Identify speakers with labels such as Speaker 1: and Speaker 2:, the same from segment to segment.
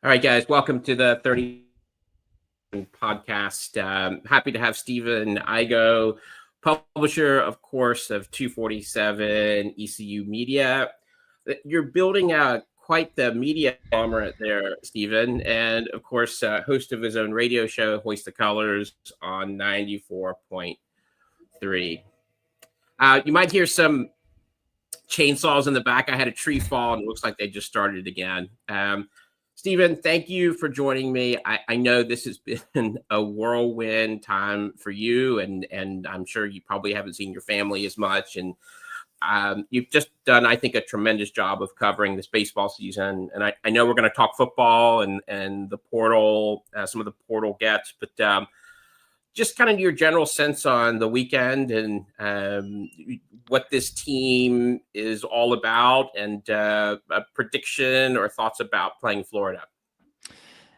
Speaker 1: All right, guys, welcome to the 30 podcast. Happy to have Stephen Igo, publisher, of course, of 247 ECU Media. You're building out quite the media conglomerate there, Stephen, and of course, host of his own radio show, Hoist the Colors, on 94.3. You might hear some chainsaws in the back. I had a tree fall, and it looks like they just started again. Stephen, thank you for joining me. I know this has been a whirlwind time for you, and I'm sure you probably haven't seen your family as much. And you've just done, I think, a tremendous job of covering this baseball season. And I know we're going to talk football and the portal, some of the portal gets, but just kind of your general sense on the weekend and what this team is all about, and a prediction or thoughts about playing Florida.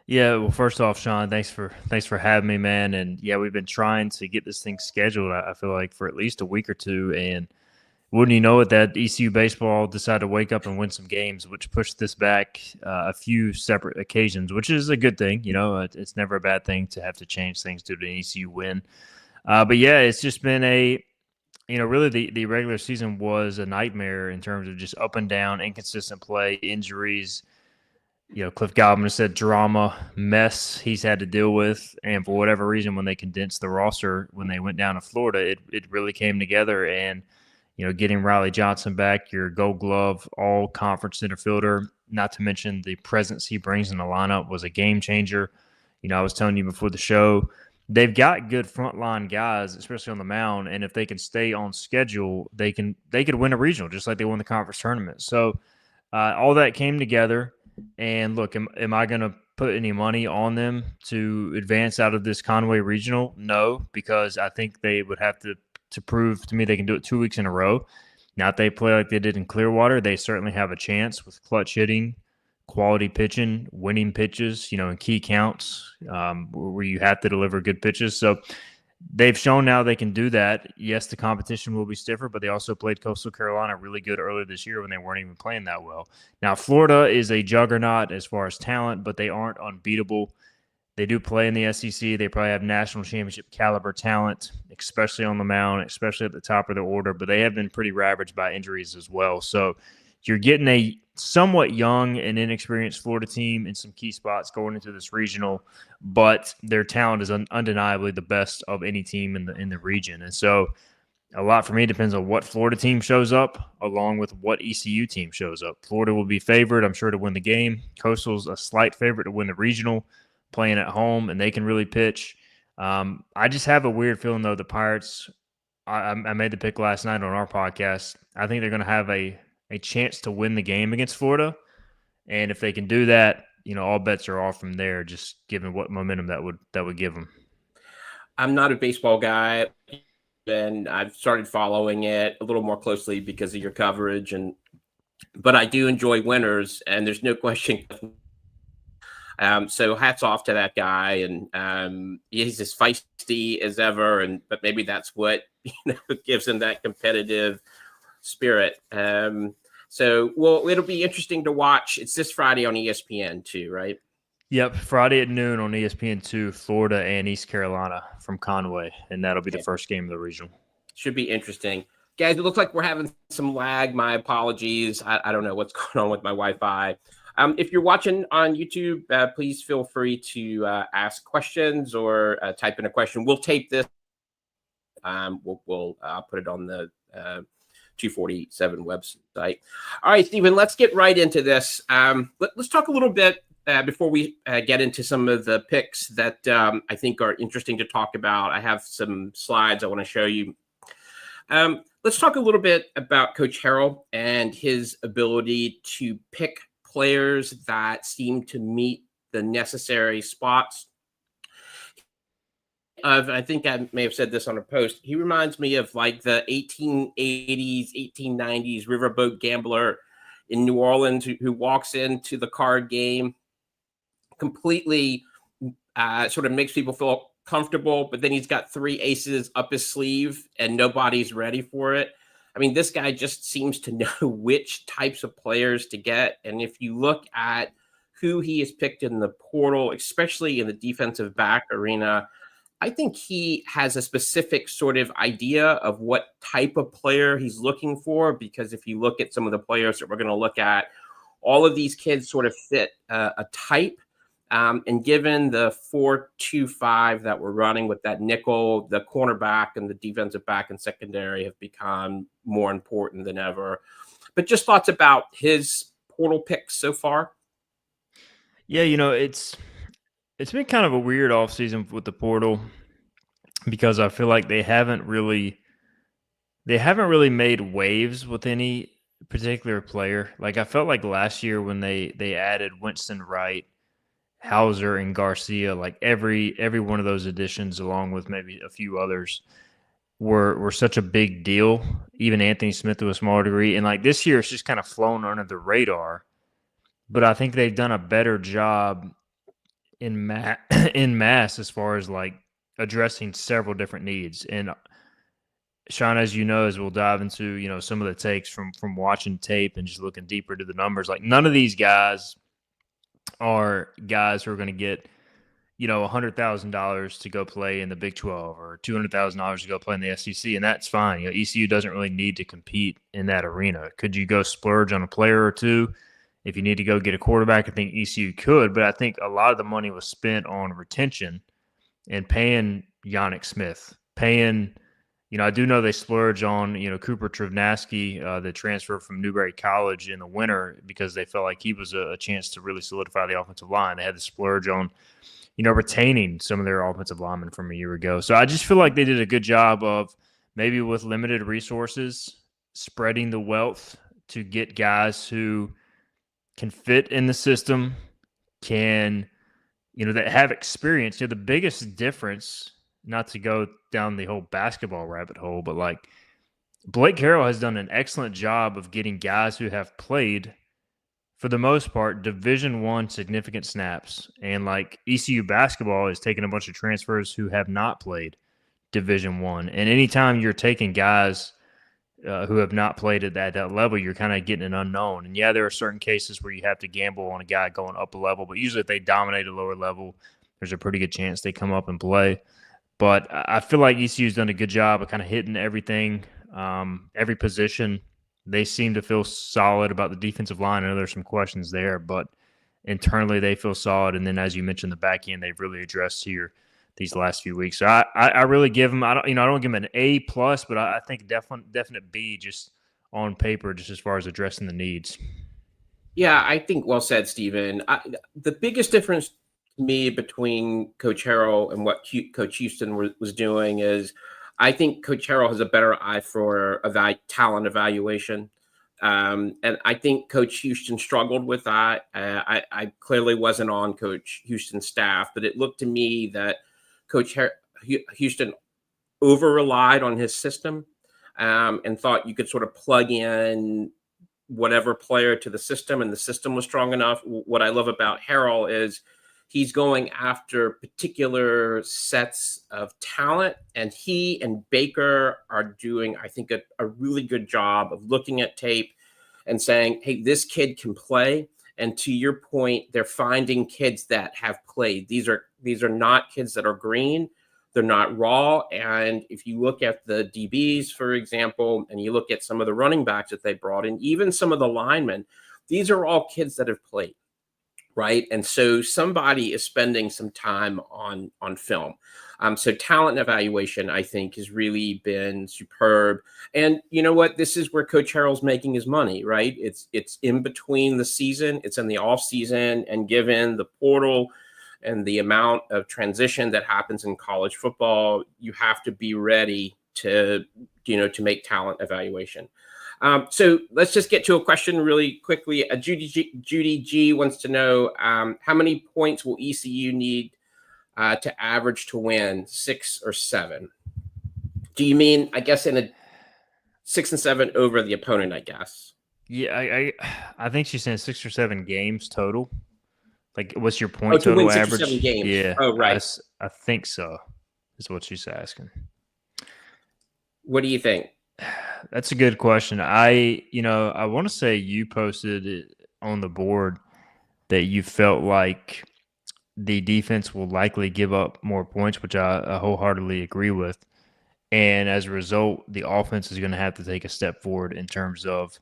Speaker 2: Yeah, well, first off, Sean, thanks for having me, man. And yeah, we've been trying to get this thing scheduled. I feel like for at least a week or two, and wouldn't you know it, that ECU baseball decided to wake up and win some games, which pushed this back a few separate occasions, which is a good thing. You know, it's never a bad thing to have to change things due to an ECU win. But yeah, it's just been really the regular season was a nightmare in terms of just up and down, inconsistent play, injuries. Cliff Godwin said drama, mess he's had to deal with. And for whatever reason, when they condensed the roster, when they went down to Florida, it really came together. And, getting Riley Johnson back, your Gold Glove, all conference center fielder, not to mention the presence he brings in the lineup, was a game changer. I was telling you before the show, they've got good frontline guys, especially on the mound. And if they can stay on schedule, they could win a regional, just like they won the conference tournament. So all that came together. And look, am I going to put any money on them to advance out of this Conway Regional? No, because I think they would have to prove to me they can do it 2 weeks in a row. Now, if they play like they did in Clearwater, they certainly have a chance with clutch hitting, quality pitching, winning pitches, in key counts where you have to deliver good pitches. So they've shown now they can do that. Yes, the competition will be stiffer, but they also played Coastal Carolina really good earlier this year when they weren't even playing that well. Now, Florida is a juggernaut as far as talent, but they aren't unbeatable. They do play in the SEC. They probably have national championship caliber talent, especially on the mound, especially at the top of the order, but they have been pretty ravaged by injuries as well. So you're getting a somewhat young and inexperienced Florida team in some key spots going into this regional, but their talent is undeniably the best of any team in the region. And so a lot for me depends on what Florida team shows up, along with what ECU team shows up. Florida will be favored, I'm sure, to win the game. Coastal's a slight favorite to win the regional, playing at home, and they can really pitch. I just have a weird feeling, though, the Pirates, I made the pick last night on our podcast. I think they're going to have a chance to win the game against Florida. And if they can do that, all bets are off from there, just given what momentum that would give them.
Speaker 1: I'm not a baseball guy, and I've started following it a little more closely because of your coverage, but I do enjoy winners, and there's no question. So hats off to that guy, and he's as feisty as ever, but maybe that's what gives him that competitive spirit. So it'll be interesting to watch. It's this Friday on ESPN too, right?
Speaker 2: Yep, Friday at noon on ESPN2, Florida and East Carolina from Conway, and that'll be the first game of the regional.
Speaker 1: Should be interesting. Guys, it looks like we're having some lag. My apologies. I don't know what's going on with my Wi-Fi. If you're watching on YouTube, please feel free to ask questions or type in a question. We'll tape this. We'll put it on the 247 website. All right, Stephen, let's get right into this. Let's talk a little bit before we get into some of the picks that I think are interesting to talk about. I have some slides I want to show you. Let's talk a little bit about Coach Harrell and his ability to pick players that seem to meet the necessary spots. I think I may have said this on a post. He reminds me of like the 1880s, 1890s riverboat gambler in New Orleans who walks into the card game, completely sort of makes people feel comfortable, but then he's got three aces up his sleeve and nobody's ready for it. I mean, this guy just seems to know which types of players to get. And if you look at who he has picked in the portal, especially in the defensive back arena, I think he has a specific sort of idea of what type of player he's looking for. Because if you look at some of the players that we're going to look at, all of these kids sort of fit a type. And given the 4-2-5 that we're running with that nickel, the cornerback and the defensive back and secondary have become more important than ever. But just thoughts about his portal picks so far.
Speaker 2: Yeah, it's been kind of a weird offseason with the portal because I feel like they haven't really made waves with any particular player. Like I felt like last year when they added Winston Wright, Hauser, and Garcia, like every one of those additions, along with maybe a few others, were such a big deal. Even Anthony Smith to a smaller degree, and like this year, it's just kind of flown under the radar. But I think they've done a better job in in mass as far as like addressing several different needs. And Sean, as you know, as we'll dive into, some of the takes from watching tape and just looking deeper to the numbers, like none of these guys are guys who are going to get, $100,000 to go play in the Big 12 or $200,000 to go play in the SEC, and that's fine. ECU doesn't really need to compete in that arena. Could you go splurge on a player or two? If you need to go get a quarterback, I think ECU could, but I think a lot of the money was spent on retention and paying Yannick Smith, paying, I do know they splurge on, Cooper Trevnasky, the transfer from Newberry College in the winter, because they felt like he was a chance to really solidify the offensive line. They had to splurge on, retaining some of their offensive linemen from a year ago. So I just feel like they did a good job of maybe with limited resources, spreading the wealth to get guys who can fit in the system, that have experience. The biggest difference, not to go down the whole basketball rabbit hole, but like Blake Harrell has done an excellent job of getting guys who have played, for the most part, Division I significant snaps. And like ECU basketball is taking a bunch of transfers who have not played Division I. And anytime you're taking guys who have not played at that level, you're kind of getting an unknown. And yeah, there are certain cases where you have to gamble on a guy going up a level, but usually if they dominate a lower level, there's a pretty good chance they come up and play. But I feel like ECU's done a good job of kind of hitting everything, every position. They seem to feel solid about the defensive line. I know there's some questions there, but internally they feel solid. And then, as you mentioned, the back end they've really addressed here these last few weeks. So I really give them. I don't give them an A plus, but I think definite B just on paper, just as far as addressing the needs.
Speaker 1: Yeah, I think well said, Stephen. The biggest difference to me between Coach Harrell and what Coach Houston was doing is I think Coach Harrell has a better eye for talent evaluation. And I think Coach Houston struggled with that. I clearly wasn't on Coach Houston's staff, but it looked to me that Coach Houston over-relied on his system and thought you could sort of plug in whatever player to the system, and the system was strong enough. What I love about Harrell is he's going after particular sets of talent, and he and Baker are doing, I think, a really good job of looking at tape and saying, hey, this kid can play. And to your point, they're finding kids that have played. These are not kids that are green. They're not raw. And if you look at the DBs, for example, and you look at some of the running backs that they brought in, even some of the linemen, these are all kids that have played. Right. And so somebody is spending some time on film. So talent evaluation, I think, has really been superb. And you know what? This is where Coach Harrell's making his money, right? It's in between the season. It's in the off season. And given the portal and the amount of transition that happens in college football, you have to be ready to make talent evaluation. So let's just get to a question really quickly. Judy G wants to know how many points will ECU need to average to win, 6 or 7? Do you mean, I guess, in a 6 and 7 over the opponent, I guess?
Speaker 2: Yeah, I think she's saying 6 or 7 games total. Like, what's your point
Speaker 1: to
Speaker 2: total
Speaker 1: win 6
Speaker 2: average?
Speaker 1: or 7 games.
Speaker 2: Yeah.
Speaker 1: Oh, right.
Speaker 2: I think so, is what she's asking.
Speaker 1: What do you think?
Speaker 2: That's a good question. I want to say you posted it on the board that you felt like the defense will likely give up more points, which I wholeheartedly agree with. And as a result, the offense is going to have to take a step forward in terms of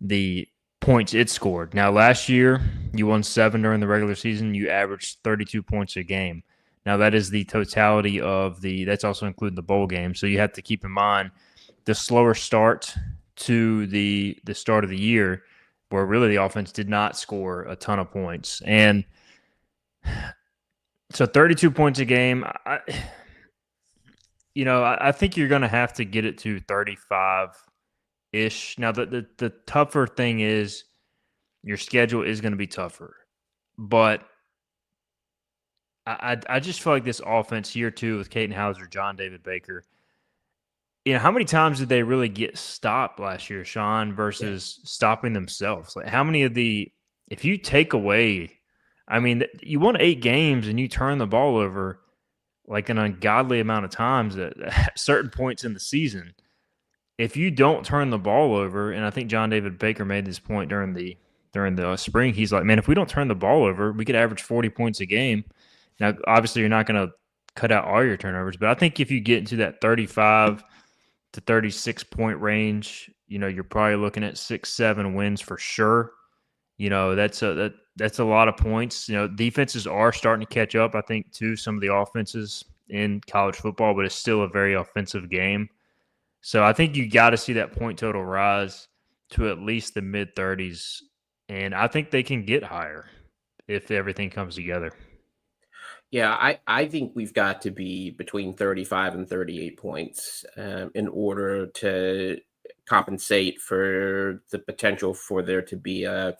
Speaker 2: the points it scored. Now, last year, you won 7 during the regular season. You averaged 32 points a game. Now, that is the totality of that's also including the bowl game. So you have to keep in mind the slower start to the start of the year, where really the offense did not score a ton of points. And so 32 points a game, I think you're going to have to get it to 35-ish. Now, the tougher thing is your schedule is going to be tougher. But I just feel like this offense year two with Caden Hauser, John David Baker, how many times did they really get stopped last year, Sean, versus stopping themselves? Like, how many if you take away, I mean, you won 8 games and you turn the ball over like an ungodly amount of times at certain points in the season. If you don't turn the ball over, and I think John David Baker made this point during the spring, he's like, man, if we don't turn the ball over, we could average 40 points a game. Now, obviously, you're not going to cut out all your turnovers, but I think if you get into that 35 to 36 point range, you're probably looking at 6-7 wins for sure. That's a lot of points. Defenses are starting to catch up, I think, to some of the offenses in college football, but it's still a very offensive game. So I think you got to see that point total rise to at least the mid-30s, and I think they can get higher if everything comes together.
Speaker 1: Yeah, I think we've got to be between 35 and 38 points in order to compensate for the potential for there to be a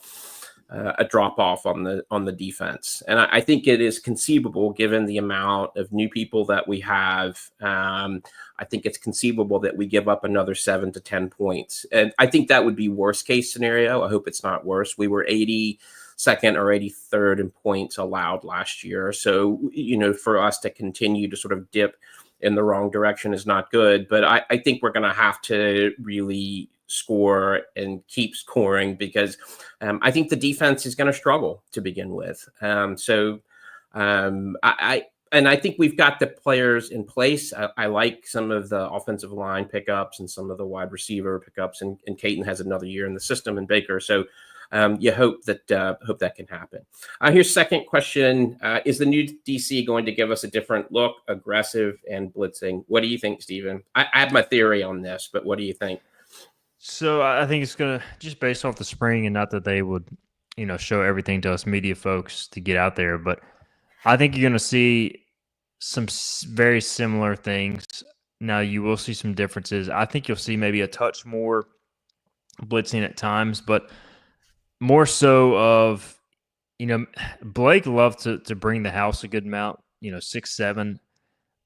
Speaker 1: drop off on the defense. And I think it is conceivable, given the amount of new people that we have. I think it's conceivable that we give up another 7 to 10 points. And I think that would be worst case scenario. I hope it's not worse. We were 82nd or 83rd in points allowed last year. So, for us to continue to sort of dip in the wrong direction is not good. But I think we're going to have to really score and keep scoring, because I think the defense is going to struggle to begin with. I think we've got the players in place. I like some of the offensive line pickups and some of the wide receiver pickups, and Caton has another year in the system, and Baker. So you hope that can happen. Here's second question. Is the new DC going to give us a different look, aggressive and blitzing? What do you think, Stephen? I have my theory on this, but what do you think?
Speaker 2: So I think it's going to, just based off the spring, and not that they would, show everything to us media folks to get out there, but I think you're going to see some very similar things. Now, you will see some differences. I think you'll see maybe a touch more blitzing at times, but more so of, Blake loved to bring the house a good amount, 6-7.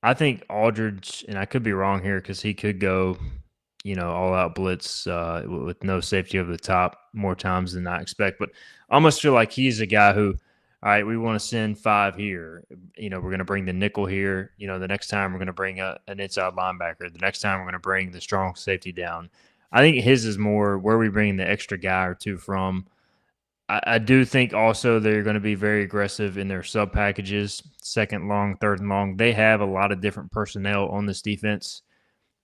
Speaker 2: I think Aldridge, and I could be wrong here because he could go, all out blitz with no safety over the top more times than I expect. But I almost feel like he's a guy who, all right, we want to send 5 here. We're going to bring the nickel here. The next time we're going to bring an inside linebacker. The next time we're going to bring the strong safety down. I think his is more where we bring the extra guy or two from. I do think also they're going to be very aggressive in their sub packages, second long, third and long. They have a lot of different personnel on this defense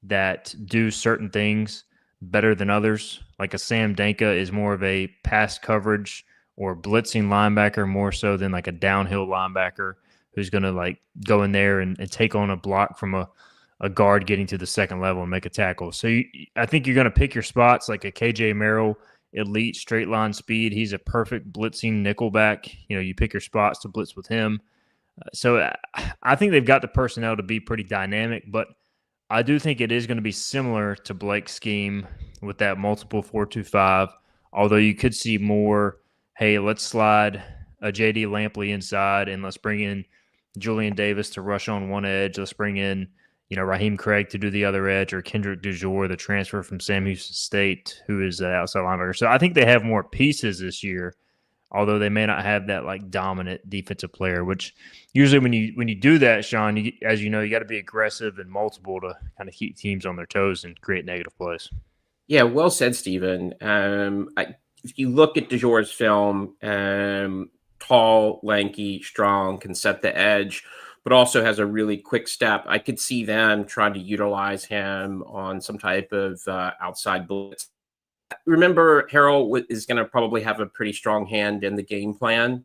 Speaker 2: that do certain things better than others. Like a Sam Danka is more of a pass coverage or blitzing linebacker more so than like a downhill linebacker who's going to go in there and take on a block from a guard getting to the second level and make a tackle. So I think you're going to pick your spots, like a KJ Merrill, elite straight line speed. He's a perfect blitzing nickelback. You pick your spots to blitz with him. So I think they've got the personnel to be pretty dynamic, but I do think it is going to be similar to Blake's scheme with that multiple 4-2-5, although you could see more, hey, let's slide a J.D. Lampley inside and let's bring in Julian Davis to rush on one edge. Let's bring in, Raheem Craig to do the other edge, or Kendrick DeJour, the transfer from Sam Houston State, who is an outside linebacker. So I think they have more pieces this year, although they may not have that dominant defensive player, which usually when you do that, Sean, as you know, you got to be aggressive and multiple to kind of keep teams on their toes and create negative plays.
Speaker 1: Yeah, well said, Stephen. If you look at DeJour's film, tall, lanky, strong, can set the edge, but also has a really quick step. I could see them trying to utilize him on some type of outside blitz. Remember, Harold is going to probably have a pretty strong hand in the game plan.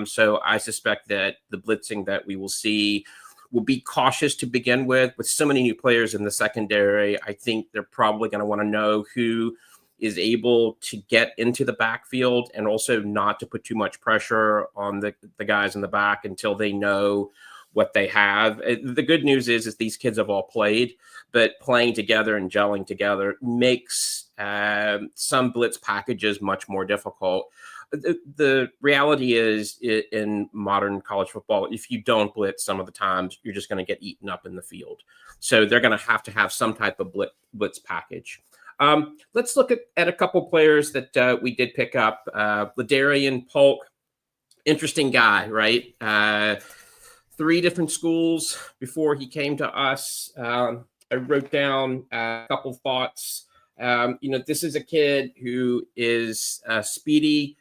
Speaker 1: So I suspect that the blitzing that we will see will be cautious to begin with. With so many new players in the secondary, I think they're probably going to want to know who is able to get into the backfield and also not to put too much pressure on the guys in the back until they know what they have. The good news is these kids have all played, but playing together and gelling together makes some blitz packages much more difficult. The reality is, in modern college football, if you don't blitz some of the times, you're just going to get eaten up in the field. So they're going to have some type of blitz package. Let's look at a couple players that we did pick up. Ladarian Polk, interesting guy, right? 3 different schools before he came to us. I wrote down a couple thoughts. This is a kid who is speedy.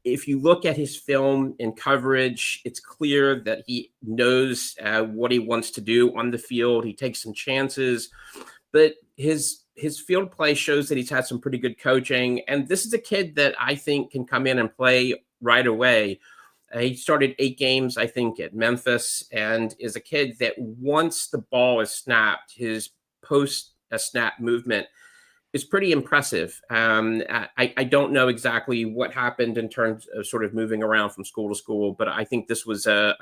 Speaker 1: If you look at his film and coverage, it's clear that he knows what he wants to do on the field. He takes some chances, but his field play shows that he's had some pretty good coaching. And this is a kid that I think can come in and play right away. He started 8 games, I think, at Memphis, and is a kid that once the ball is snapped, his post-snap movement is pretty impressive. I don't know exactly what happened in terms of sort of moving around from school to school, but I think this was a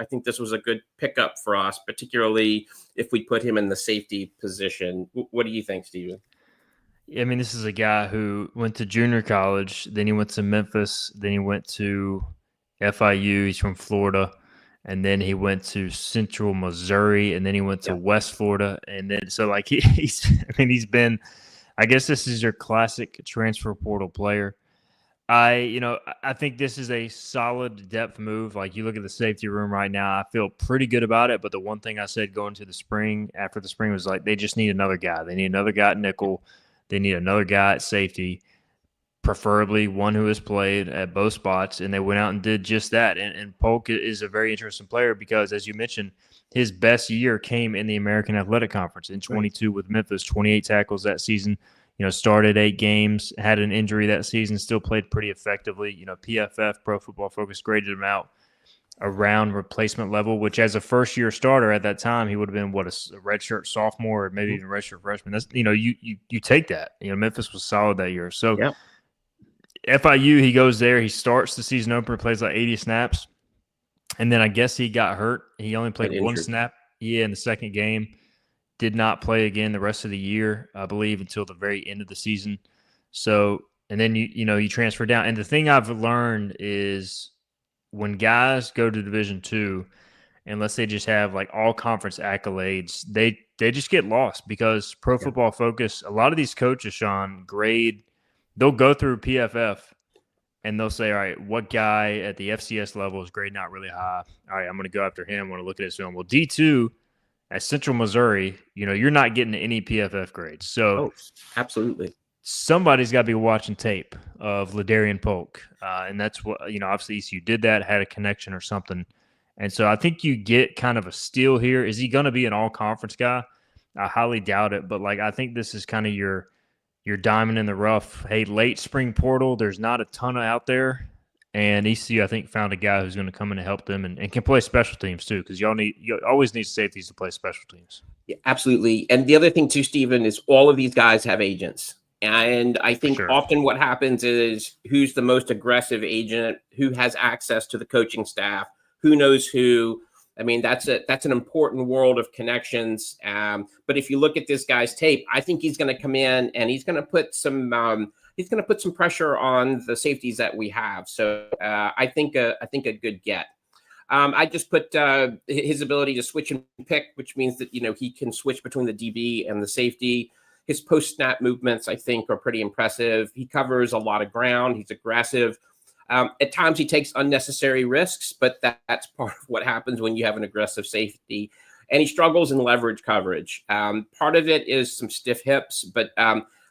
Speaker 1: good pickup for us, particularly if we put him in the safety position. What do you think, Steven?
Speaker 2: I mean, this is a guy who went to junior college, then he went to Memphis, then he went to FIU. He's from Florida, and then he went to Central Missouri, and then he went to West Florida, and then so like he's he's been. I guess this is your classic transfer portal player. I think this is a solid depth move. Like you look at the safety room right now, I feel pretty good about it. But the one thing I said going to the spring, after the spring, was like they just need another guy. They need another guy at nickel. They need another guy at safety, preferably one who has played at both spots. And they went out and did just that. And Polk is a very interesting player because, as you mentioned, his best year came in the American Athletic Conference in 22 with Memphis, 28 tackles that season. Started 8 games, had an injury that season, still played pretty effectively. PFF, Pro Football Focus, graded him out around replacement level, which as a first-year starter at that time, he would have been, a redshirt sophomore or maybe even redshirt freshman. That's, you take that. Memphis was solid that year. So FIU, he goes there. He starts the season opener, plays like 80 snaps. And then I guess he got hurt. He only played 1 snap. In the second game. Did not play again the rest of the year, I believe, until the very end of the season. So, and then you transfer down. And the thing I've learned is when guys go to Division II, unless they just have like all conference accolades, they just get lost because Pro Football Focus, a lot of these coaches, Sean, they'll go through PFF and they'll say, all right, what guy at the FCS level is grade not really high? All right, I'm going to go after him. I want to look at his film. Well, D2 at Central Missouri, you're not getting any PFF grades. So
Speaker 1: absolutely.
Speaker 2: Somebody's got to be watching tape of Ladarian Polk. And that's what, obviously ECU did that, had a connection or something. And so I think you get kind of a steal here. Is he going to be an all-conference guy? I highly doubt it. But, I think this is kind of your diamond in the rough. Hey, late spring portal, there's not a ton out there. And ECU, I think, found a guy who's going to come in and help them and can play special teams too, because you always need safeties to play special teams.
Speaker 1: Yeah, absolutely. And the other thing too, Stephen, is all of these guys have agents. And I think often what happens is who's the most aggressive agent, who has access to the coaching staff, who knows who. I mean, that's an important world of connections. But if you look at this guy's tape, I think he's going to come in and he's going to put some pressure on the safeties that we have. So I think a good get. I just put his ability to switch and pick, which means that he can switch between the DB and the safety. His post-snap movements, I think, are pretty impressive. He covers a lot of ground. He's aggressive. At times, he takes unnecessary risks, but that's part of what happens when you have an aggressive safety. And he struggles in leverage coverage. Part of it is some stiff hips, but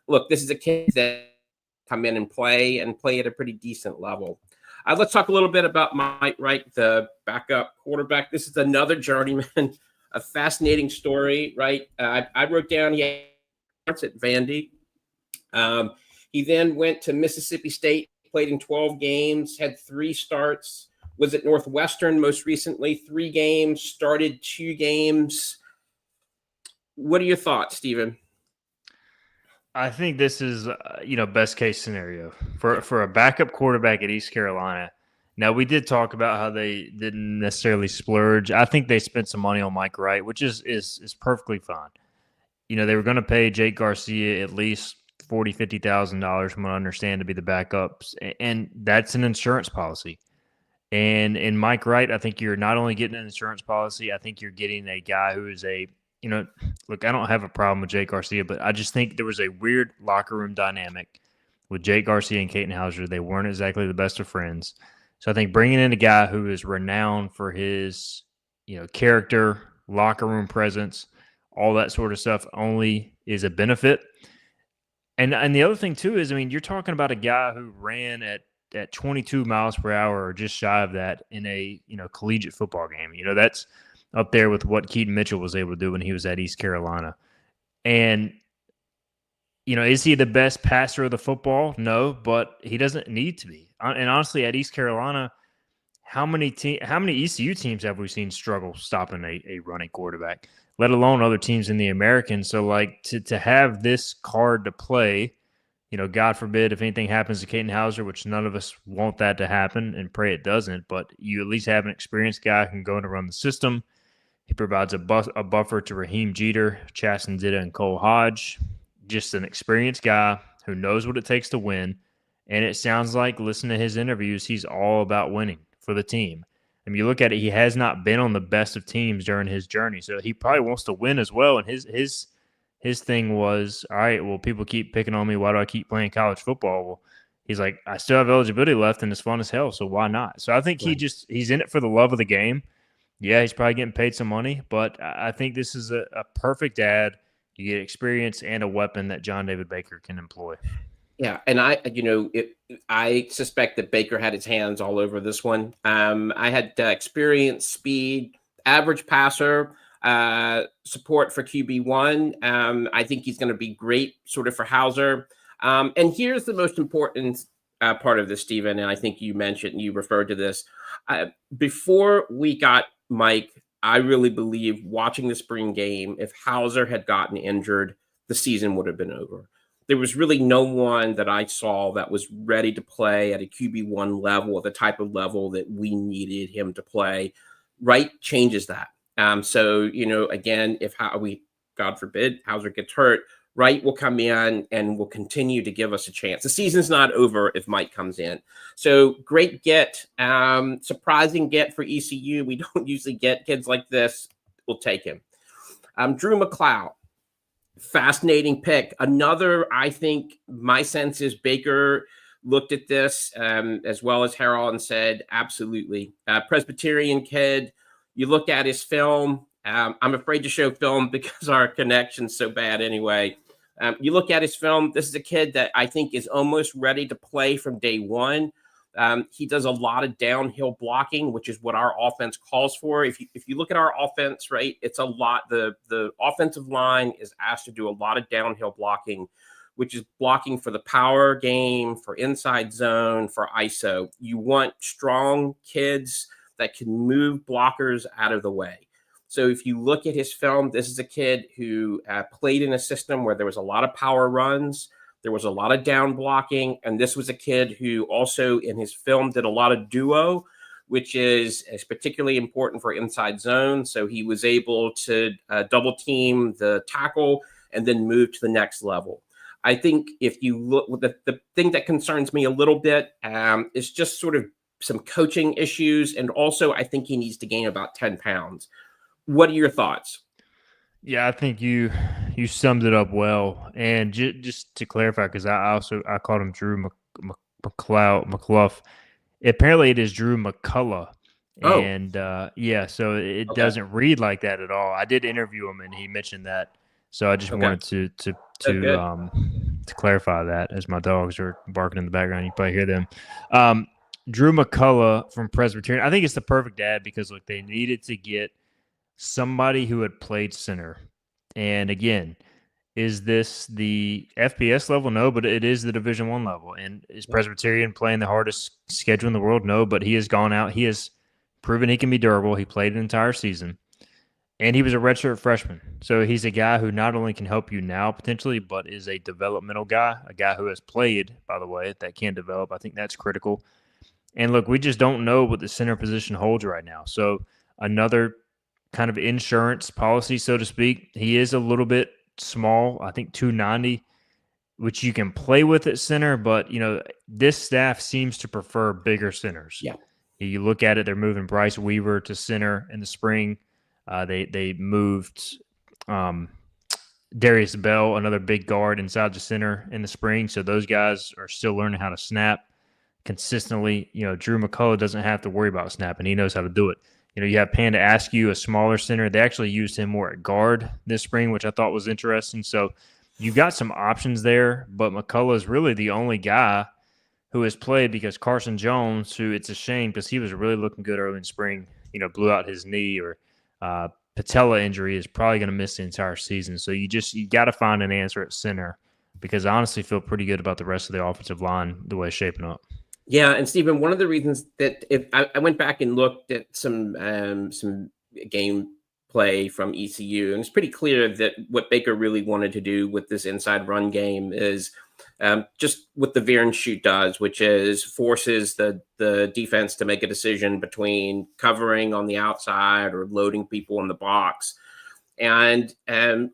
Speaker 1: look, this is a kid that come in and play at a pretty decent level. Let's talk a little bit about Mike Wright, the backup quarterback. This is another journeyman, a fascinating story, right? I wrote down he starts at Vandy. He then went to Mississippi State, played in 12 games, had 3 starts, was at Northwestern most recently, 3 games, started 2 games. What are your thoughts, Stephen?
Speaker 2: I think this is, best case scenario for a backup quarterback at East Carolina. Now, we did talk about how they didn't necessarily splurge. I think they spent some money on Mike Wright, which is perfectly fine. They were going to pay Jake Garcia at least $50,000 from what I understand to be the backups, and that's an insurance policy. And in Mike Wright, I think you're not only getting an insurance policy, I think you're getting a guy who is look, I don't have a problem with Jake Garcia, but I just think there was a weird locker room dynamic with Jake Garcia and Katon Houser. They weren't exactly the best of friends. So I think bringing in a guy who is renowned for his, character, locker room presence, all that sort of stuff only is a benefit. And the other thing too is, you're talking about a guy who ran at 22 miles per hour or just shy of that in a collegiate football game. That's up there with what Keaton Mitchell was able to do when he was at East Carolina. And is he the best passer of the football? No, but he doesn't need to be. And honestly, at East Carolina, how many ECU teams have we seen struggle stopping a running quarterback, let alone other teams in the American? So, to have this card to play, God forbid if anything happens to Katon Houser, which none of us want that to happen and pray it doesn't, but you at least have an experienced guy who can go in and run the system. He provides a buffer to Raheem Jeter, Chasten Ditta, and Cole Hodge. Just an experienced guy who knows what it takes to win. And it sounds like, listen to his interviews, he's all about winning for the team. You look at it, he has not been on the best of teams during his journey, so he probably wants to win as well. And his thing was, all right, well, people keep picking on me. Why do I keep playing college football? Well, he's like, I still have eligibility left, and it's fun as hell, so why not? So I think he's in it for the love of the game. Yeah, he's probably getting paid some money, but I think this is a perfect add. You get experience and a weapon that John David Baker can employ.
Speaker 1: Yeah, and I suspect that Baker had his hands all over this one. I had experience, speed, average passer, support for QB1. I think he's going to be great sort of for Houser. And here's the most important part of this, Stephen, and I think you referred to this. Before we got Mike, I really believe watching the spring game, if Houser had gotten injured, the season would have been over. There was really no one that I saw that was ready to play at a QB1 level, at the type of level that we needed him to play. Wright changes that. So, again, if God forbid, Houser gets hurt, Wright will come in and will continue to give us a chance. The season's not over if Mike comes in. So great get, surprising get for ECU. We don't usually get kids like this. We'll take him. Drew McLeod, fascinating pick. Another, I think my sense is Baker looked at this as well as Harrell and said, absolutely. Presbyterian kid. You look at his film. I'm afraid to show film because our connection's so bad anyway. You look at his film, this is a kid that I think is almost ready to play from day one. He does a lot of downhill blocking, which is what our offense calls for. If you look at our offense, right, it's a lot. The offensive line is asked to do a lot of downhill blocking, which is blocking for the power game, for inside zone, for ISO. You want strong kids that can move blockers out of the way. So if you look at his film, this is a kid who played in a system where there was a lot of power runs, there was a lot of down blocking, and this was a kid who also in his film did a lot of duo, which is particularly important for inside zone. So he was able to double team the tackle and then move to the next level. I think if you look, the thing that concerns me a little bit is just sort of some coaching issues. And also I think he needs to gain about 10 pounds. What are your thoughts?
Speaker 2: Yeah, I think you summed it up well. And just to clarify, because I called him Drew McClough. Apparently, it is Drew McCullough.
Speaker 1: Oh.
Speaker 2: And so it doesn't read like that at all. I did interview him, and he mentioned that. So I just wanted to clarify that, as my dogs are barking in the background. You probably hear them. Drew McCullough from Presbyterian. I think it's the perfect ad because look, they needed to get somebody who had played center. And again, is this the FBS level? No, but it is the Division I level. And is Presbyterian playing the hardest schedule in the world? No, but he has gone out. He has proven he can be durable. He played an entire season. And he was a redshirt freshman. So he's a guy who not only can help you now potentially, but is a developmental guy, a guy who has played, by the way, that can develop. I think that's critical. And look, we just don't know what the center position holds right now. So another kind of insurance policy, so to speak. He is a little bit small, I think 290, which you can play with at center, but this staff seems to prefer bigger centers.
Speaker 1: Yeah.
Speaker 2: You look at it, they're moving Bryce Weaver to center in the spring. They moved Darius Bell, another big guard, inside the center in the spring. So those guys are still learning how to snap consistently. Drew McCullough doesn't have to worry about snapping. He knows how to do it. You have Panda Askew, a smaller center. They actually used him more at guard this spring, which I thought was interesting. So you've got some options there, but McCullough is really the only guy who has played because Carson Jones, who it's a shame because he was really looking good early in spring, blew out his knee or patella injury, is probably going to miss the entire season. So you got to find an answer at center because I honestly feel pretty good about the rest of the offensive line, the way it's shaping up.
Speaker 1: Yeah, and Stephen, one of the reasons that if I went back and looked at some game play from ECU, and it's pretty clear that what Baker really wanted to do with this inside run game is just what the veer and shoot does, which is forces the defense to make a decision between covering on the outside or loading people in the box. And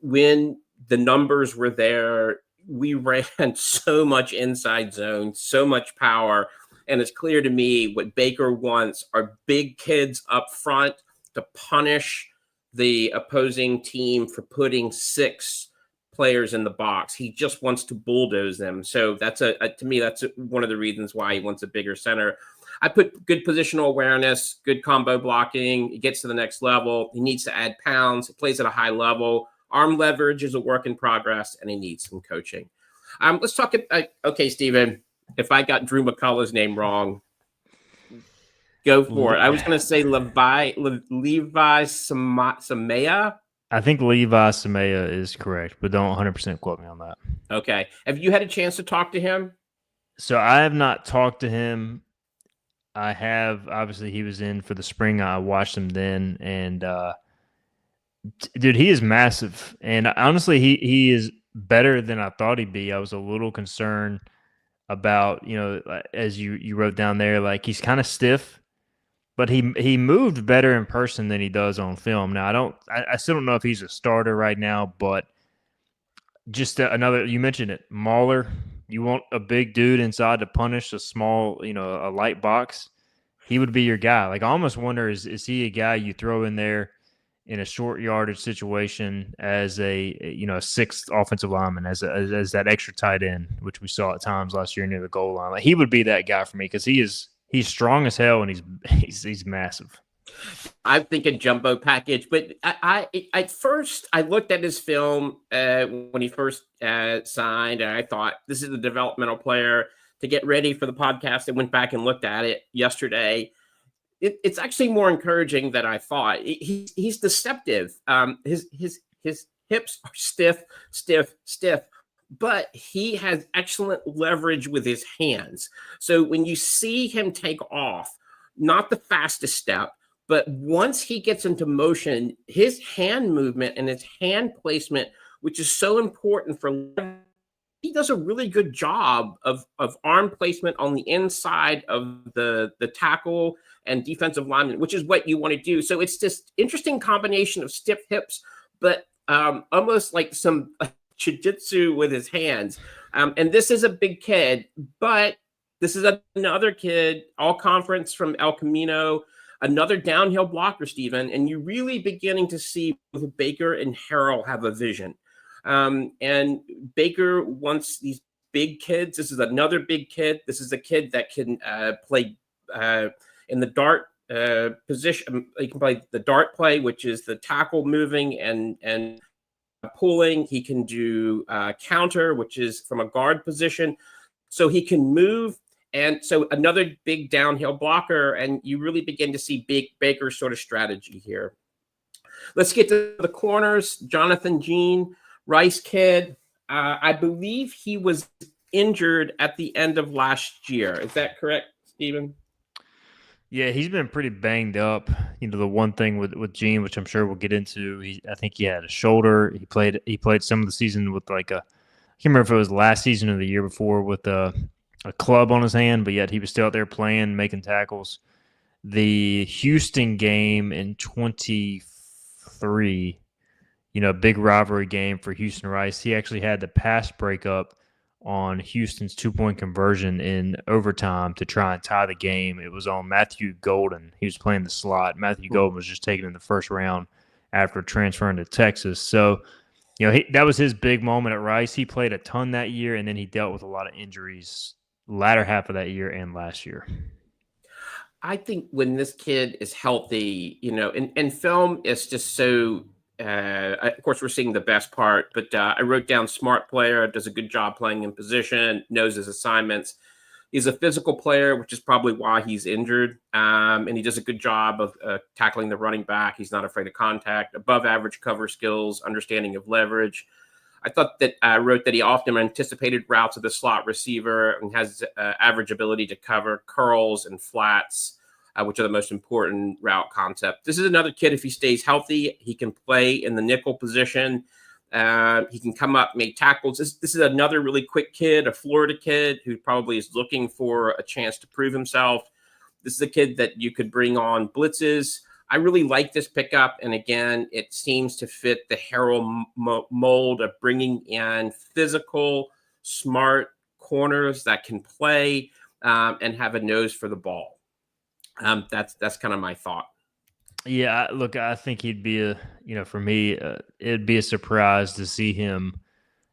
Speaker 1: when the numbers were there, we ran so much inside zone, so much power. And it's clear to me what Baker wants are big kids up front to punish the opposing team for putting 6 players in the box. He just wants to bulldoze them. So that's to me, that's one of the reasons why he wants a bigger center. I put good positional awareness, good combo blocking. He gets to the next level. He needs to add pounds. He plays at a high level. Arm leverage is a work in progress, and he needs some coaching. Let's talk. Okay, Stephen. If I got Drew McCullough's name wrong, go for it. I was going to say Levi Samaya.
Speaker 2: I think Levi Samaya is correct, but don't 100% quote me on that.
Speaker 1: Okay. Have you had a chance to talk to him?
Speaker 2: So I have not talked to him. I have. Obviously, he was in for the spring. I watched him then, and dude, he is massive. And honestly, he is better than I thought he'd be. I was a little concerned about, as you wrote down there, like he's kind of stiff, but he moved better in person than he does on film. Now I still don't know if he's a starter right now, but just another, you mentioned it, Mauler. You want a big dude inside to punish a small, a light box. He would be your guy. Like I almost wonder, is he a guy you throw in there in a short yardage situation as a 6th offensive lineman, as that extra tight end, which we saw at times last year near the goal line. Like he would be that guy for me because he's strong as hell and he's massive.
Speaker 1: I'm thinking jumbo package, but I at first I looked at his film when he first signed, and I thought this is a developmental player. To get ready for the podcast, I went back and looked at it yesterday. It's actually more encouraging than I thought. He's deceptive. His hips are stiff, but he has excellent leverage with his hands. So when you see him take off, not the fastest step, but once he gets into motion, his hand movement and his hand placement, which is so important for, he does a really good job of arm placement on the inside of the tackle and defensive lineman, which is what you want to do. So it's this interesting combination of stiff hips, but almost like some jiu-jitsu with his hands. And this is a big kid, but this is another kid, all conference from El Camino, another downhill blocker, Stephen. And you're really beginning to see both Baker and Harrell have a vision. And Baker wants these big kids. This is another big kid. This is a kid that can play in the dart position. He can play the dart play, which is the tackle moving and pulling. He can do counter, which is from a guard position. So he can move And so another big downhill blocker, and you really begin to see big Baker's sort of strategy here. Let's get to the corners. Jonathan Jean, Rice kid. I believe he was injured at the end of last year. Is that correct, Stephen?
Speaker 2: Yeah, he's been pretty banged up. The one thing with Gene, which I'm sure we'll get into, I think he had a shoulder. He played some of the season with I can't remember if it was last season or the year before with a club on his hand, but yet he was still out there playing, making tackles. The Houston game in 23, big rivalry game for Houston Rice. He actually had the pass breakup on Houston's 2-point conversion in overtime to try and tie the game. It was on Matthew Golden. He was playing the slot. Matthew Golden was just taken in the first round after transferring to Texas. So, that was his big moment at Rice. He played a ton that year, and then he dealt with a lot of injuries latter half of that year and last year.
Speaker 1: I think when this kid is healthy, and film is just so of course, we're seeing the best part, but I wrote down smart player, does a good job playing in position, knows his assignments. He's a physical player, which is probably why he's injured. And he does a good job of tackling the running back. He's not afraid of contact, above average cover skills, understanding of leverage. I thought that I wrote that he often anticipated routes of the slot receiver and has average ability to cover curls and flats, which are the most important route concept. This is another kid, if he stays healthy, he can play in the nickel position. He can come up, make tackles. This is another really quick kid, a Florida kid who probably is looking for a chance to prove himself. This is a kid that you could bring on blitzes. I really like this pickup. And again, it seems to fit the Harrell mold of bringing in physical, smart corners that can play and have a nose for the ball. That's kind of my thought.
Speaker 2: Yeah, look, I think he'd be for me, it'd be a surprise to see him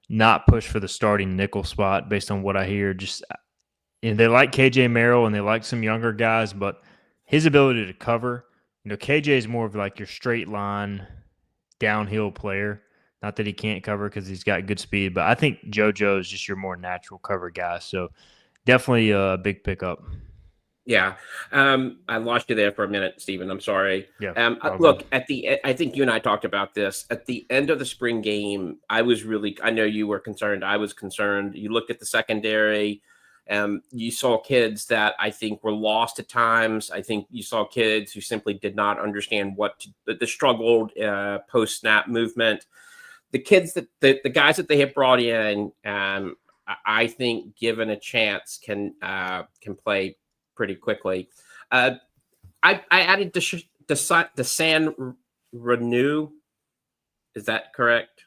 Speaker 2: not push for the starting nickel spot based on what I hear. Just, they like KJ Merrill and they like some younger guys, but his ability to cover, KJ is more of like your straight line downhill player. Not that he can't cover because he's got good speed, but I think JoJo is just your more natural cover guy. So definitely a big pickup.
Speaker 1: Yeah. I lost you there for a minute, Stephen. I'm sorry.
Speaker 2: Yeah.
Speaker 1: Look, I think you and I talked about this at the end of the spring game. I know you were concerned. I was concerned. You look at the secondary, you saw kids that I think were lost at times. I think you saw kids who simply did not understand the struggled post snap movement. The kids the guys that they have brought in, I think given a chance can play pretty quickly. I added the San Renew. Is that correct?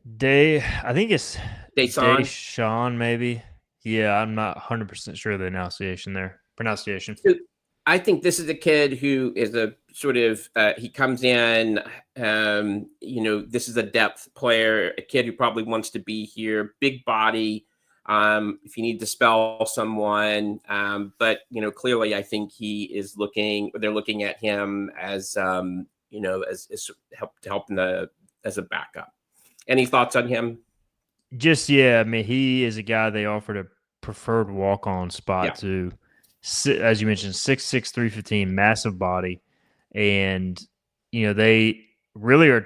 Speaker 2: I think it's
Speaker 1: Deshaun,
Speaker 2: maybe. Yeah, I'm not 100% sure of the pronunciation.
Speaker 1: I think this is a kid who is a sort of he comes in, this is a depth player, a kid who probably wants to be here, big body. If you need to spell someone, but clearly, I think they're looking at him as as help as a backup. Any thoughts on him?
Speaker 2: I mean, he is a guy they offered a preferred walk-on spot to, as you mentioned, 6'6", 315, massive body, and they really are.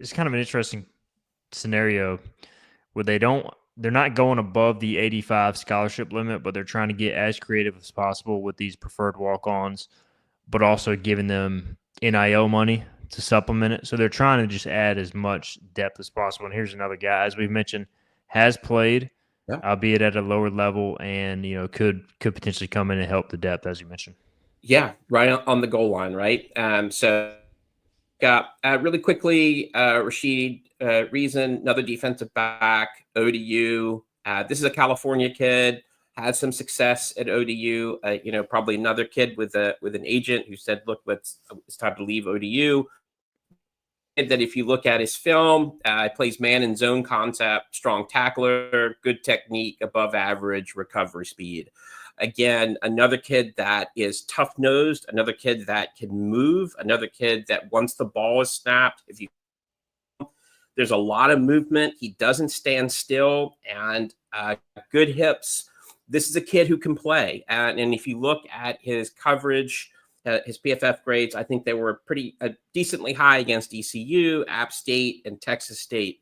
Speaker 2: It's kind of an interesting scenario where they're not going above the 85 scholarship limit, but they're trying to get as creative as possible with these preferred walk-ons, but also giving them NIL money to supplement it. So they're trying to just add as much depth as possible. And here's another guy, as we've mentioned, has played, albeit at a lower level, and could potentially come in and help the depth, as you mentioned.
Speaker 1: Yeah, right on the goal line, right? So got really quickly, Rashid Reason, another defensive back, ODU. This is a California kid, had some success at ODU. Probably another kid with an agent who said, "Look, it's time to leave ODU." That if you look at his film, plays man and zone concept, strong tackler, good technique, above average recovery speed. Again, another kid that is tough-nosed, another kid that can move, another kid that once the ball is snapped, there's a lot of movement. He doesn't stand still, and good hips. this is a kid who can play. And if you look at his coverage, his PFF grades, I think they were pretty decently high against ECU, App State, and Texas State.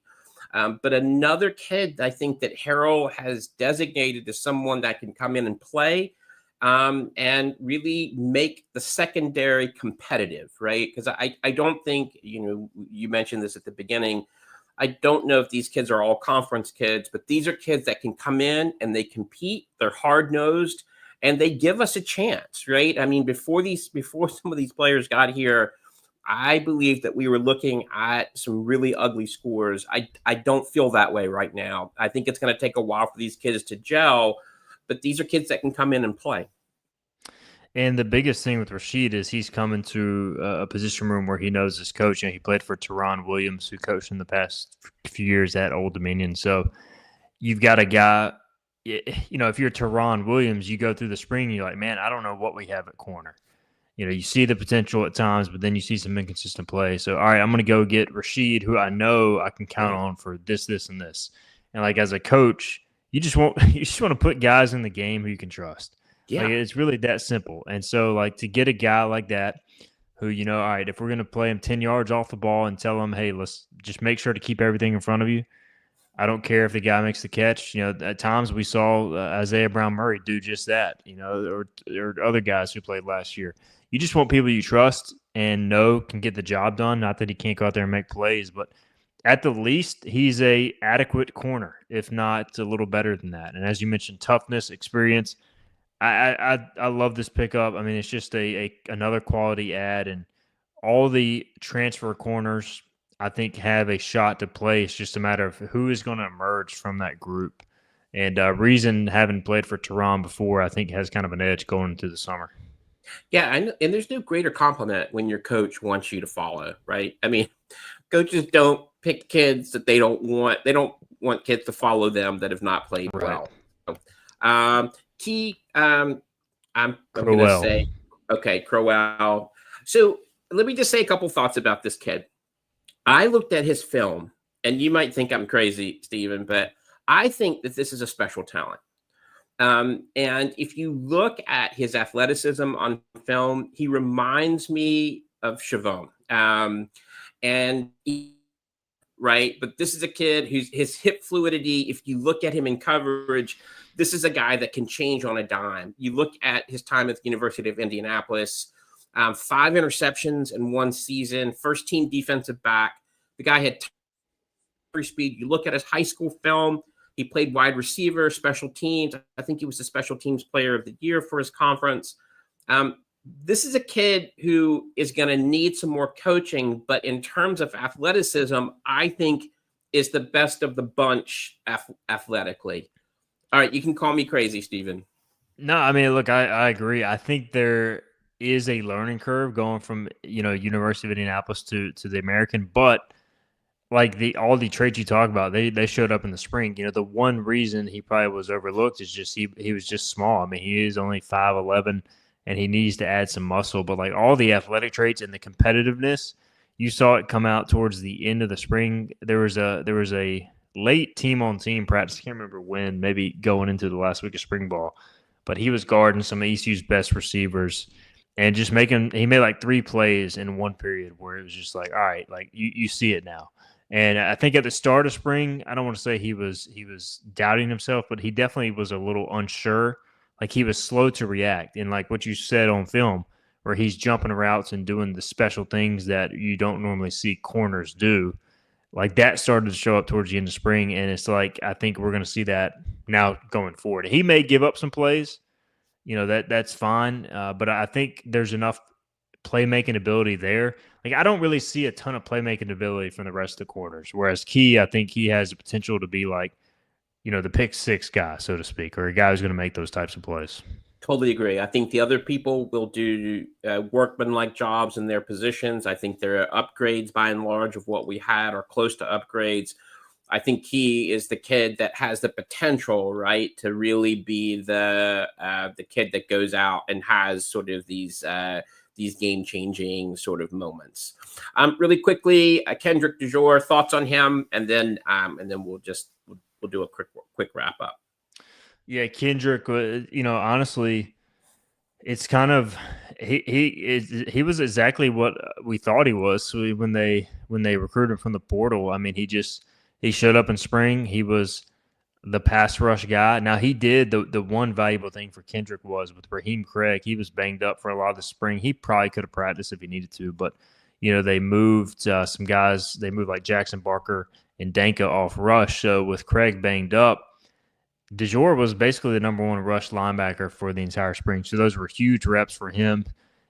Speaker 1: But another kid I think that Harrell has designated as someone that can come in and play and really make the secondary competitive, right? Because I don't think, you mentioned this at the beginning, I don't know if these kids are all conference kids, but these are kids that can come in and they compete. They're hard-nosed and they give us a chance, right? I mean, before some of these players got here, I believe that we were looking at some really ugly scores. I don't feel that way right now. I think it's going to take a while for these kids to gel, but these are kids that can come in and play.
Speaker 2: And the biggest thing with Rashid is he's coming to a position room where he knows his coach. He played for Teron Williams, who coached in the past few years at Old Dominion. So you've got a guy, if you're Teron Williams, you go through the spring and you're like, man, I don't know what we have at corner. You see the potential at times, but then you see some inconsistent play. So, all right, I'm going to go get Rashid, who I know I can count on for this, this, and this. And like as a coach, you just want to put guys in the game who you can trust.
Speaker 1: Yeah.
Speaker 2: Like, it's really that simple. And so, like, to get a guy like that who, all right, if we're going to play him 10 yards off the ball and tell him, hey, let's just make sure to keep everything in front of you. I don't care if the guy makes the catch. At times we saw Isaiah Brown Murray do just that, or other guys who played last year. You just want people you trust and know can get the job done. Not that he can't go out there and make plays, but at the least, he's a adequate corner, if not a little better than that. And as you mentioned, toughness, experience. I love this pickup. I mean, it's just another quality add, and all the transfer corners I think have a shot to play. It's just a matter of who is going to emerge from that group. And Reason, having played for Tehran before, I think has kind of an edge going into the summer.
Speaker 1: Yeah, and there's no greater compliment when your coach wants you to follow, right? I mean, coaches don't pick kids that they don't want. They don't want kids to follow them that have not played well. I'm going to say, okay, Crowell. So let me just say a couple thoughts about this kid. I looked at his film, and you might think I'm crazy, Stephen, but I think that this is a special talent. And if you look at his athleticism on film, he reminds me of Chavon. Right. But this is a kid who's his hip fluidity. If you look at him in coverage, this is a guy that can change on a dime. You look at his time at the University of Indianapolis, 5 interceptions in one season, first team defensive back. The guy had speed. You look at his high school film. He played wide receiver, special teams. I think he was the special teams player of the year for his conference. This is a kid who is going to need some more coaching, but in terms of athleticism, I think is the best of the bunch athletically. All right, you can call me crazy, Stephen.
Speaker 2: No, I mean, look, I agree. I think there is a learning curve going from, University of Indianapolis to the American, but like all the traits you talk about, they showed up in the spring. The one reason he probably was overlooked is just he was just small. I mean, he is only 5'11", and he needs to add some muscle. But like all the athletic traits and the competitiveness, you saw it come out towards the end of the spring. There was a late team-on-team practice. I can't remember when, maybe going into the last week of spring ball. But he was guarding some of ECU's best receivers and just he made like 3 plays in one period where it was just like, all right, like you see it now. And I think at the start of spring, I don't want to say he was doubting himself, but he definitely was a little unsure. Like he was slow to react. And like what you said on film, where he's jumping routes and doing the special things that you don't normally see corners do, like that started to show up towards the end of spring. And it's like, I think we're going to see that now going forward. He may give up some plays, that's fine. But I think there's enough playmaking ability there. Like I don't really see a ton of playmaking ability from the rest of the corners. Whereas Key, I think he has the potential to be like, the pick 6 guy, so to speak, or a guy who's going to make those types of plays.
Speaker 1: Totally agree. I think the other people will do workman-like jobs in their positions. I think there are upgrades by and large of what we had or close to upgrades. I think Key is the kid that has the potential, right, to really be the kid that goes out and has sort of these game-changing sort of moments. Really quickly, Kendrick DeJour, thoughts on him, and then we'll do a quick wrap up.
Speaker 2: Yeah, Kendrick, honestly, it's kind of he was exactly what we thought he was. So when they recruited him from the portal, I mean, he showed up in spring. He was the pass rush guy. Now he did the one valuable thing for Kendrick was with Raheem Craig. He was banged up for a lot of the spring. He probably could have practiced if he needed to, but they moved some guys. They moved like Jackson Barker and Danka off rush. So with Craig banged up, DeJour was basically the number one rush linebacker for the entire spring. So those were huge reps for him.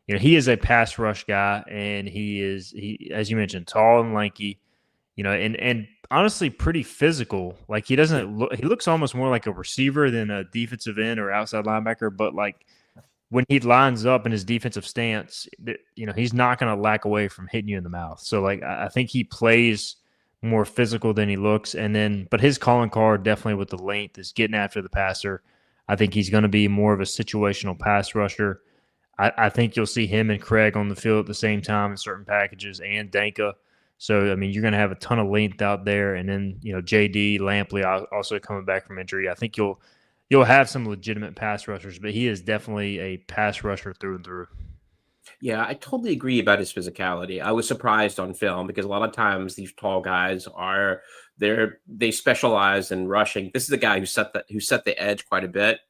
Speaker 2: He is a pass rush guy, and he as you mentioned, tall and lanky. And honestly pretty physical. Like he
Speaker 1: Yeah.
Speaker 2: doesn't look. He looks almost more like a receiver than a defensive end or outside linebacker. But like when he lines up in his defensive stance, he's not going to lack away from hitting you in the mouth. So like I think he plays more physical than he looks. And then, but his calling card definitely with the length is getting after the passer. I think he's going to be more of a situational pass rusher. I think you'll see him and Craig on the field at the same time in certain packages and Danka. So, I mean, you're going to have a ton of length out there. And then, JD Lampley also coming back from injury. I think you'll have some legitimate pass rushers, but he is definitely a pass rusher through and through.
Speaker 1: Yeah, I totally agree about his physicality. I was surprised on film because a lot of times these tall guys they specialize in rushing. This is a guy who set the edge quite a bit.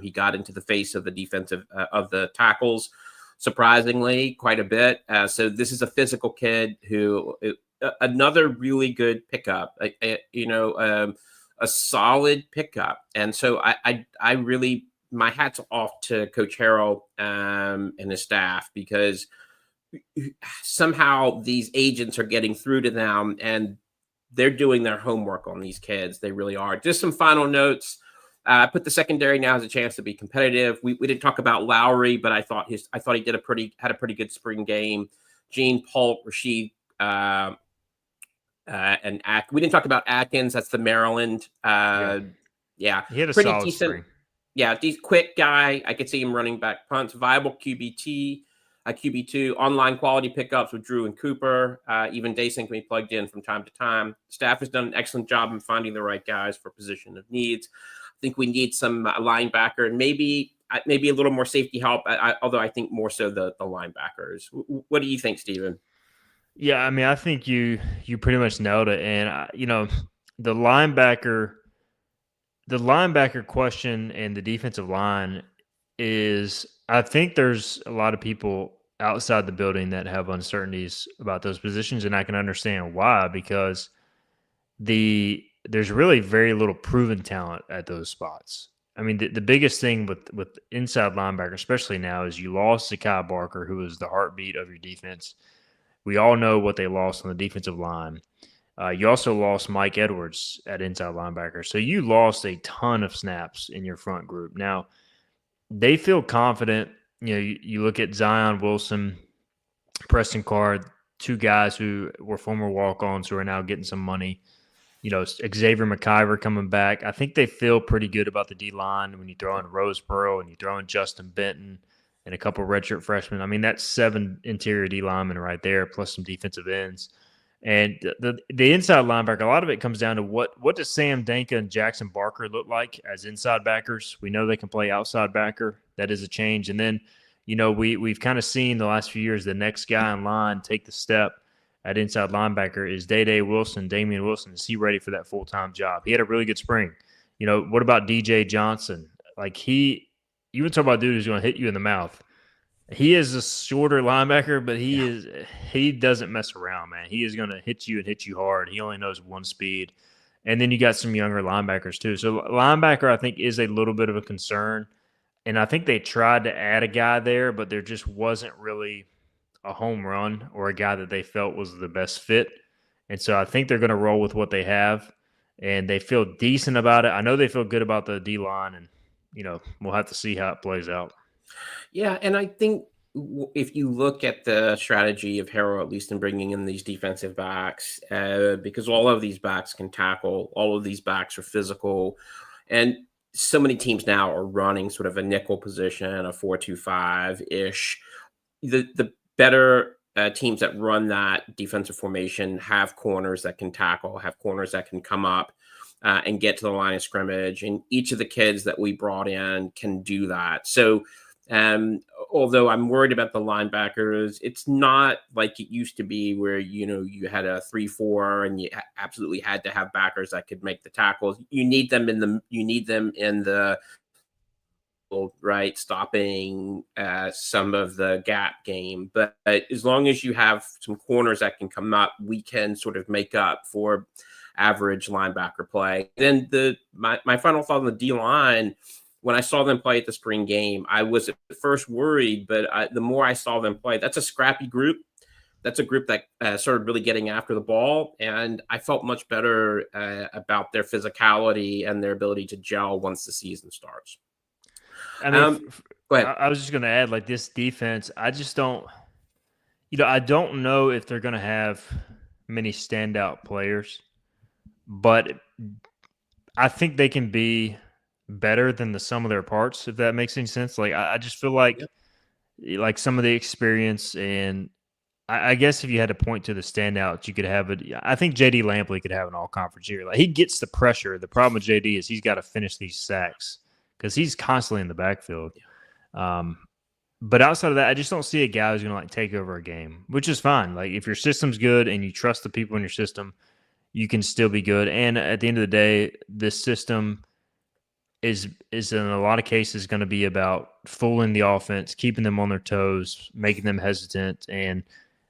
Speaker 1: He got into the face of the defensive of the tackles, surprisingly, quite a bit. So this is a physical kid who another really good pickup. A solid pickup. And so I really my hat's off to Coach Harrell and his staff because somehow these agents are getting through to them and they're doing their homework on these kids. They really are. Just some final notes. I put the secondary now has a chance to be competitive. We didn't talk about Lowry, but I thought he had a pretty good spring game. Gene Polk, Rashid, and we didn't talk about Atkins. That's the Maryland. Yeah,
Speaker 2: He had a
Speaker 1: pretty
Speaker 2: solid
Speaker 1: decent.
Speaker 2: spring.
Speaker 1: Yeah, quick guy. I could see him running back punts. Viable QBT, QB2, online quality pickups with Drew and Cooper. Even Dayson can be plugged in from time to time. Staff has done an excellent job in finding the right guys for position of needs. I think we need some linebacker and maybe a little more safety help, although I think more so the linebackers. What do you think, Steven?
Speaker 2: Yeah, I mean, I think you pretty much nailed it. And the linebacker question and the defensive line is, I think there's a lot of people outside the building that have uncertainties about those positions, and I can understand why, because there's really very little proven talent at those spots. I mean, the biggest thing with inside linebacker, especially now, is you lost Zakai Barker, who was the heartbeat of your defense. We all know what they lost on the defensive line. You also lost Mike Edwards at inside linebacker. So you lost a ton of snaps in your front group. Now, they feel confident. You look at Zion Wilson, Preston Card, two guys who were former walk-ons who are now getting some money. Xavier McIver coming back. I think they feel pretty good about the D-line when you throw in Rose Pearl and you throw in Justin Benton and a couple of redshirt freshmen. I mean, that's 7 interior D linemen right there, plus some defensive ends. And the inside linebacker, a lot of it comes down to what does Sam Danka and Jackson Barker look like as inside backers? We know they can play outside backer. That is a change. And then, we've kind of seen the last few years the next guy in line take the step at inside linebacker is Day Wilson, Damian Wilson. Is he ready for that full-time job? He had a really good spring. What about DJ Johnson? Like you would talk about a dude who's going to hit you in the mouth. He is a shorter linebacker, but he doesn't mess around, man. He is going to hit you and hit you hard. He only knows one speed. And then you got some younger linebackers too. So linebacker, I think, is a little bit of a concern. And I think they tried to add a guy there, but there just wasn't really a home run or a guy that they felt was the best fit. And so I think they're going to roll with what they have, and they feel decent about it. I know they feel good about the D-line, and, we'll have to see how it plays out.
Speaker 1: Yeah, and I think if you look at the strategy of Harrow, at least in bringing in these defensive backs, because all of these backs can tackle, all of these backs are physical, and so many teams now are running sort of a nickel position, a 4-2-5-ish. The better teams that run that defensive formation have corners that can tackle, have corners that can come up. and get to the line of scrimmage. And each of the kids that we brought in can do that. So although I'm worried about the linebackers, it's not like it used to be where, you had a 3-4 and you absolutely had to have backers that could make the tackles. You need them in the right, stopping some of the gap game. But as long as you have some corners that can come up, we can sort of make up for average linebacker play. Then my final thought on the D-line, when I saw them play at the spring game, I was at first worried, but the more I saw them play, that's a scrappy group. That's a group that started really getting after the ball, and I felt much better about their physicality and their ability to gel once the season starts.
Speaker 2: I mean,
Speaker 1: go ahead.
Speaker 2: I was just going to add, like, this defense, I just don't, I don't know if they're going to have many standout players, but I think they can be better than the sum of their parts, if that makes any sense. Like, I just feel like, like some of the experience, and I guess if you had to point to the standouts, you could have it. I think JD Lampley could have an all-conference year. Like, he gets the pressure. The problem with JD is he's got to finish these sacks because he's constantly in the backfield. But outside of that, I just don't see a guy who's going to like take over a game, which is fine. Like, if your system's good and you trust the people in your system, you can still be good. And at the end of the day, this system is in a lot of cases going to be about fooling the offense, keeping them on their toes, making them hesitant, and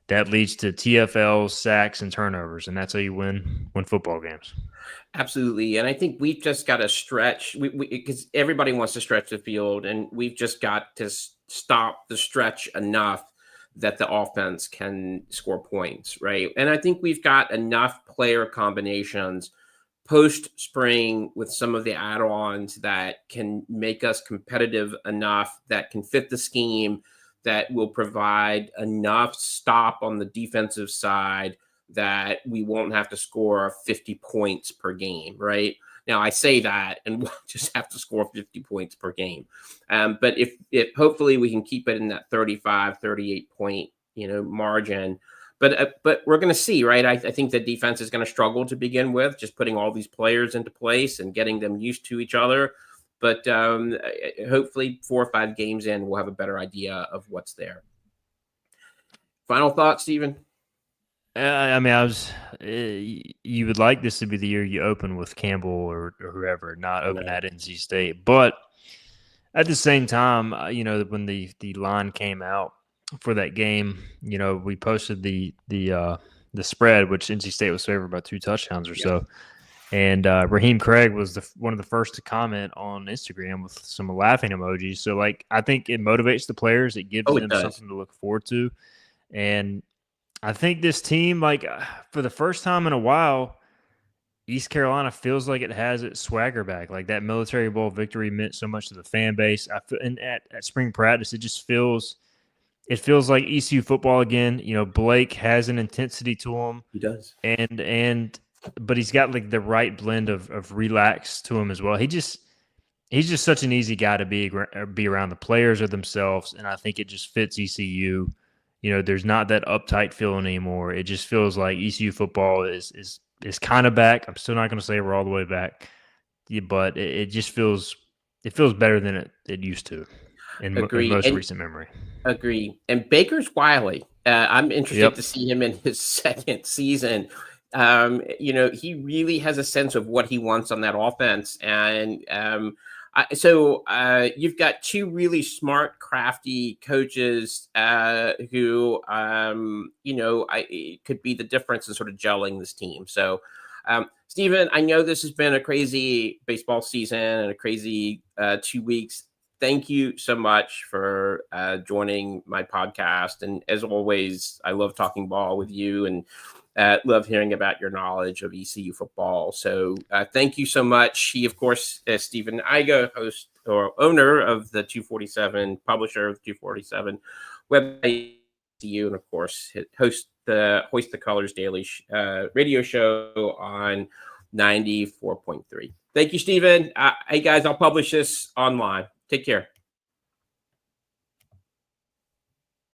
Speaker 2: that leads to TFLs, sacks, and turnovers, and that's how you win football games.
Speaker 1: Absolutely, and I think we've just got to stretch because everybody wants to stretch the field, and we've just got to stop the stretch enough that the offense can score points, right? And I think we've got enough player combinations post-spring with some of the add-ons that can make us competitive enough, that can fit the scheme, that will provide enough stop on the defensive side that we won't have to score 50 points per game, right? Now, I say that, and we'll just have to score 50 points per game. But if hopefully we can keep it in that 35, 38 point, margin. But we're going to see, right? I think the defense is going to struggle to begin with, just putting all these players into place and getting them used to each other. But hopefully 4 or 5 games in, we'll have a better idea of what's there. Final thoughts, Stephen?
Speaker 2: I mean, you would like this to be the year you open with Campbell or whoever, not open at NC State. But at the same time, when the line came out for that game, we posted the spread, which NC State was favored by 2 touchdowns or so. And Raheem Craig was one of the first to comment on Instagram with some laughing emojis. So, like, I think it motivates the players. It gives them something to look forward to. And I think this team, like, for the first time in a while, East Carolina feels like it has its swagger back. Like, that Military Bowl victory meant so much to the fan base. And at spring practice, it feels like ECU football again. Blake has an intensity to him.
Speaker 1: He does.
Speaker 2: But he's got like the right blend of relax to him as well. He's just such an easy guy to be around. The players are themselves, and I think it just fits ECU. There's not that uptight feeling anymore. It just feels like ECU football is kind of back. I'm still not going to say we're all the way back, but it just feels better than it used to in most recent memory.
Speaker 1: Agree. And Baker's wily. I'm interested to see him in his second season. He really has a sense of what he wants on that offense. And so you've got 2 really smart, crafty coaches who, could be the difference in sort of gelling this team. So, Stephen, I know this has been a crazy baseball season and a crazy 2 weeks. Thank you so much for joining my podcast. And as always, I love talking ball with you and love hearing about your knowledge of ECU football. So thank you so much. He, of course, is Stephen Iga, host or owner of the 247, publisher of the 247 website, ECU, and of course, host the Hoist the Colors Daily radio show on 94.3. Thank you, Stephen. Hey, guys, I'll publish this online. Take care.